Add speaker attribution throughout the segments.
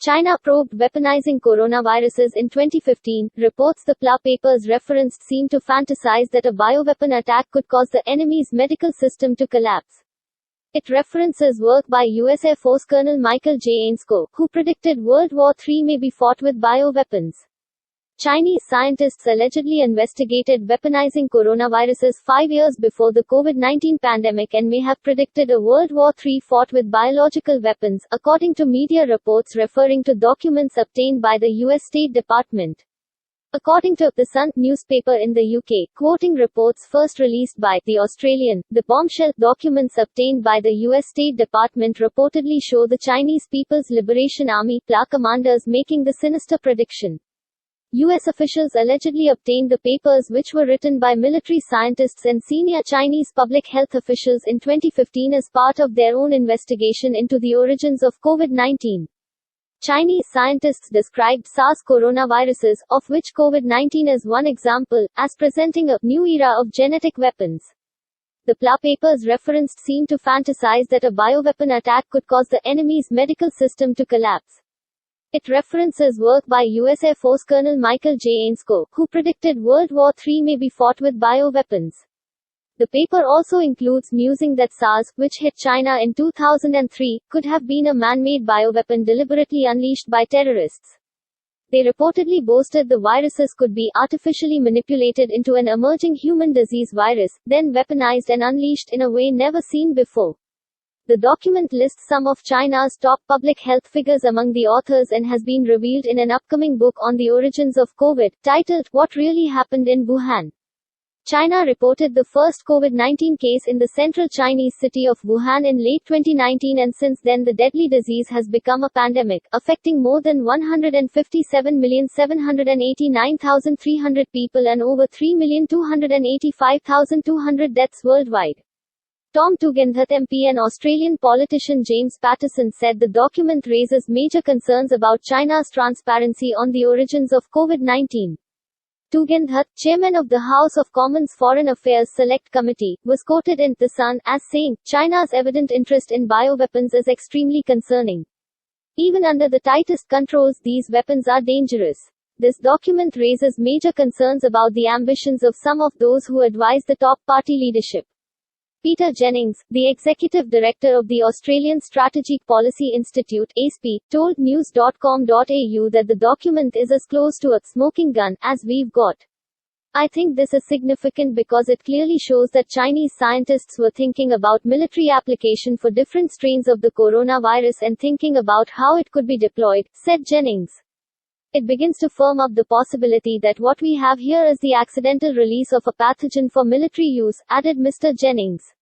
Speaker 1: China probed weaponizing coronaviruses in 2015, reports the PLA papers referenced seem to fantasize that a bioweapon attack could cause the enemy's medical system to collapse. It references work by U.S. Air Force Colonel Michael J. Ainscough, who predicted World War III may be fought with bioweapons. Chinese scientists allegedly investigated weaponizing coronaviruses 5 years before the COVID-19 pandemic and may have predicted a World War III fought with biological weapons, according to media reports referring to documents obtained by the U.S. State Department. According to The Sun newspaper in the UK, quoting reports first released by The Australian, the bombshell documents obtained by the US State Department reportedly show the Chinese People's Liberation Army PLA commanders making the sinister prediction. U.S. officials allegedly obtained the papers, which were written by military scientists and senior Chinese public health officials in 2015 as part of their own investigation into the origins of COVID-19. Chinese scientists described SARS coronaviruses, of which COVID-19 is one example, as presenting a new era of genetic weapons. The PLA papers referenced seem to fantasize that a bioweapon attack could cause the enemy's medical system to collapse. It references work by U.S. Air Force Colonel Michael J. Ainscough, who predicted World War III may be fought with bioweapons. The paper also includes musing that SARS, which hit China in 2003, could have been a man-made bioweapon deliberately unleashed by terrorists. They reportedly boasted the viruses could be artificially manipulated into an emerging human disease virus, then weaponized and unleashed in a way never seen before. The document lists some of China's top public health figures among the authors and has been revealed in an upcoming book on the origins of COVID, titled What Really Happened in Wuhan. China reported the first COVID-19 case in the central Chinese city of Wuhan in late 2019, and since then the deadly disease has become a pandemic, affecting more than 157,789,300 people and over 3,285,200 deaths worldwide. Tom Tugendhat MP and Australian politician James Patterson said the document raises major concerns about China's transparency on the origins of COVID-19. Tugendhat, chairman of the House of Commons Foreign Affairs Select Committee, was quoted in The Sun as saying, "China's evident interest in bioweapons is extremely concerning. Even under the tightest controls, these weapons are dangerous. This document raises major concerns about the ambitions of some of those who advise the top party leadership." Peter Jennings, the executive director of the Australian Strategic Policy Institute (ASPI), told news.com.au that the document is as close to a smoking gun as we've got. "I think this is significant because it clearly shows that Chinese scientists were thinking about military application for different strains of the coronavirus and thinking about how it could be deployed," said Jennings. "It begins to firm up the possibility that what we have here is the accidental release of a pathogen for military use," added Mr. Jennings.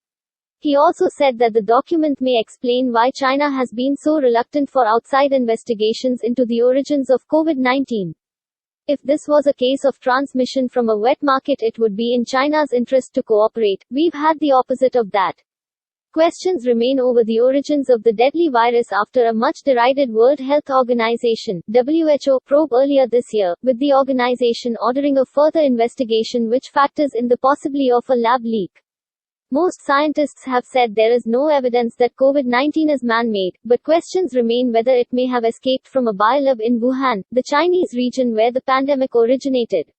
Speaker 1: He also said that the document may explain why China has been so reluctant for outside investigations into the origins of COVID-19. "If this was a case of transmission from a wet market, it would be in China's interest to cooperate. We've had the opposite of that." Questions remain over the origins of the deadly virus after a much-derided World Health Organization (WHO) probe earlier this year, with the organization ordering a further investigation which factors in the possibility of a lab leak. Most scientists have said there is no evidence that COVID-19 is man-made, but questions remain whether it may have escaped from a biolab in Wuhan, the Chinese region where the pandemic originated.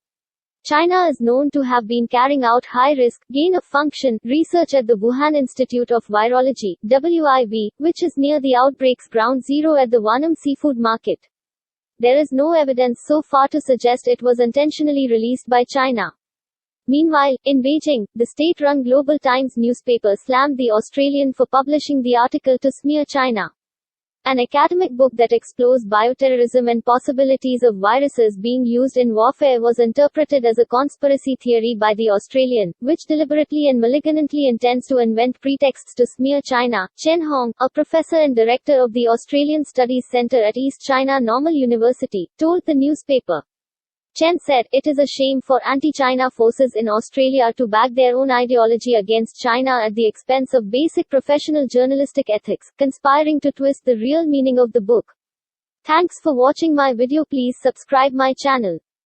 Speaker 1: China is known to have been carrying out high-risk, gain-of-function research at the Wuhan Institute of Virology (WIV), which is near the outbreak's ground zero at the Wanam seafood market. There is no evidence so far to suggest it was intentionally released by China. Meanwhile, in Beijing, the state-run Global Times newspaper slammed the Australian for publishing the article to smear China. An academic book that explores bioterrorism and possibilities of viruses being used in warfare was interpreted as a conspiracy theory by the Australian, which deliberately and malignantly intends to invent pretexts to smear China. Chen Hong, a professor and director of the Australian Studies Centre at East China Normal University, told the newspaper. Chen said, "It is a shame for anti-China forces in Australia to back their own ideology against China at the expense of basic professional journalistic ethics, conspiring to twist the real meaning of the book." Thanks for watching my video. Please subscribe my channel.